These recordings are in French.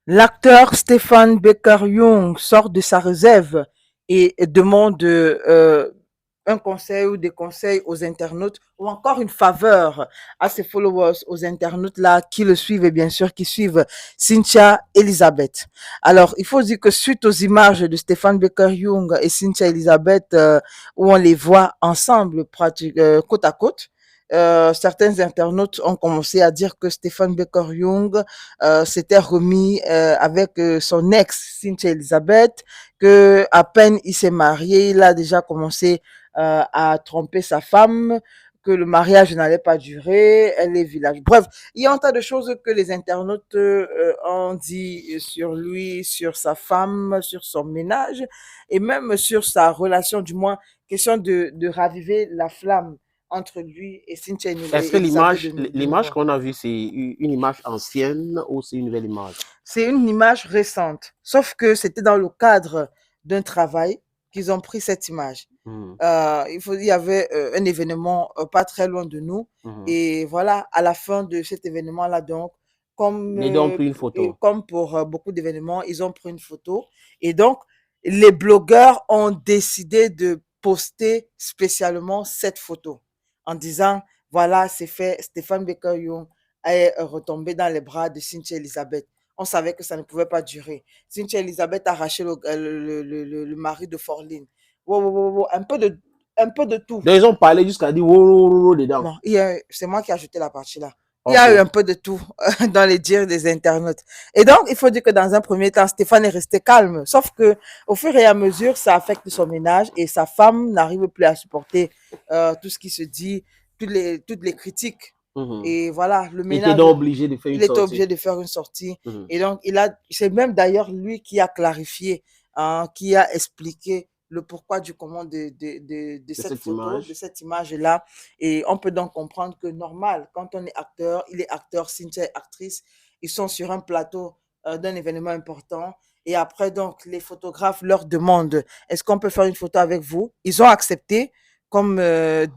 L'acteur Stéphane Becker-Young sort de sa réserve et demande un conseil ou des conseils aux internautes ou encore une faveur à ses followers, aux internautes là qui le suivent et bien sûr qui suivent Cynthia Elizabeth. Alors, il faut dire que suite aux images de Stéphane Becker-Young et Cynthia Elizabeth où on les voit ensemble côte à côte, certains internautes ont commencé à dire que Stéphane Becker-Young s'était remis avec son ex Cynthia Elizabeth, que à peine il s'est marié, il a déjà commencé à tromper sa femme, que le mariage n'allait pas durer, elle est village. Bref, il y a un tas de choses que les internautes ont dit sur lui, sur sa femme, sur son ménage et même sur sa relation, du moins, question de raviver la flamme entre lui et Cynthia Est-ce que Elisabeth de l'image nouveau. qu'on a vue, c'est une image ancienne ou c'est une nouvelle image? C'est une image récente, sauf que c'était dans le cadre d'un travail qu'ils ont pris cette image. Mhm, Il y avait un événement pas très loin de nous. mhm. Et voilà, à la fin de cet événement-là, donc, Les deux ont pris une photo. comme pour beaucoup d'événements, ils ont pris une photo. Et donc, les blogueurs ont décidé de poster spécialement cette photo en disant, voilà, c'est fait, Stéphane Becker-Young est retombé dans les bras de Cynthia Elizabeth. On savait que ça ne pouvait pas durer. Cynthia Elizabeth a arraché le mari de Forline. Wow, wow, wow, wow, un peu de tout. Donc, ils ont parlé jusqu'à dire wow, dedans. Non, c'est moi qui ai ajouté la partie là. Il y Ok. a eu un peu de tout dans les dires des internautes. Et donc, il faut dire que dans un premier temps, Stéphane est resté calme. Sauf que, au fur et à mesure, ça affecte son ménage et sa femme n'arrive plus à supporter tout ce qui se dit, toutes les critiques. Mhm. Et voilà, le Il était ménage, donc obligé de faire il une était sortie. obligé de faire une sortie. Mhm. Et donc, c'est même d'ailleurs lui qui a clarifié, hein, qui a expliqué le pourquoi du comment de De cette cette photo, de image. cette image-là. Et on peut donc comprendre que normal, quand on est acteur, il est acteur, Cynthia est actrice, ils sont sur un plateau d'un événement important. Et après, donc, les photographes leur demandent, est-ce qu'on peut faire une photo avec vous? Ils ont accepté comme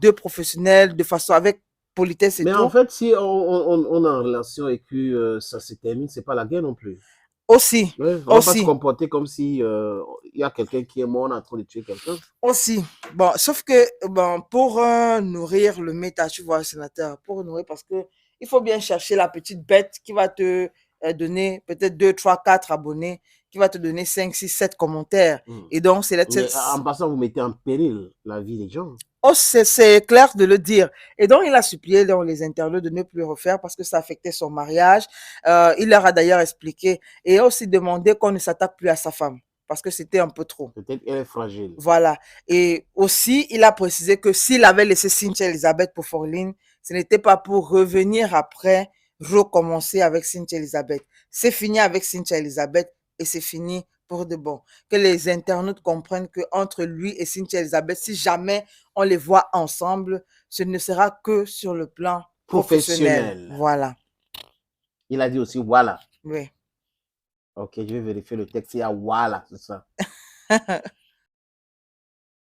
deux professionnels, de façon avec politesse et Mais en tout. fait, si on est en relation et que ça se termine, c'est pas la guerre non plus. Aussi, Ouais, on va pas se aussi, comporter comme si il y a quelqu'un qui est mort, on est en train de tuer quelqu'un. aussi. Bon, sauf que bon, pour nourrir le méta, tu vois, sénateur, pour nourrir, parce que il faut bien chercher la petite bête qui va te donner peut-être 2 3 4 abonnés, qui va te donner 5 6 7 commentaires. Mhm. Et donc, Mais en passant, vous mettez en péril la vie des gens. oh, c'est clair de le dire. Et donc, il a supplié dans les internautes de ne plus le refaire parce que ça affectait son mariage. Il leur a d'ailleurs expliqué et a aussi demandé qu'on ne s'attaque plus à sa femme parce que c'était un peu trop. Peut-être elle est fragile. Voilà. Et aussi, il a précisé que s'il avait laissé Cynthia Elizabeth pour Forline, ce n'était pas pour revenir après, recommencer avec Cynthia Elizabeth. C'est fini avec Cynthia Elizabeth et c'est fini pour de bon. Que les internautes comprennent que entre lui et Cynthia Elizabeth, si jamais on les voit ensemble, ce ne sera que sur le plan professionnel. Professionnel. Voilà. Il a dit aussi voilà. Oui. Ok, je vais vérifier le texte. Il y a voilà, c'est ça.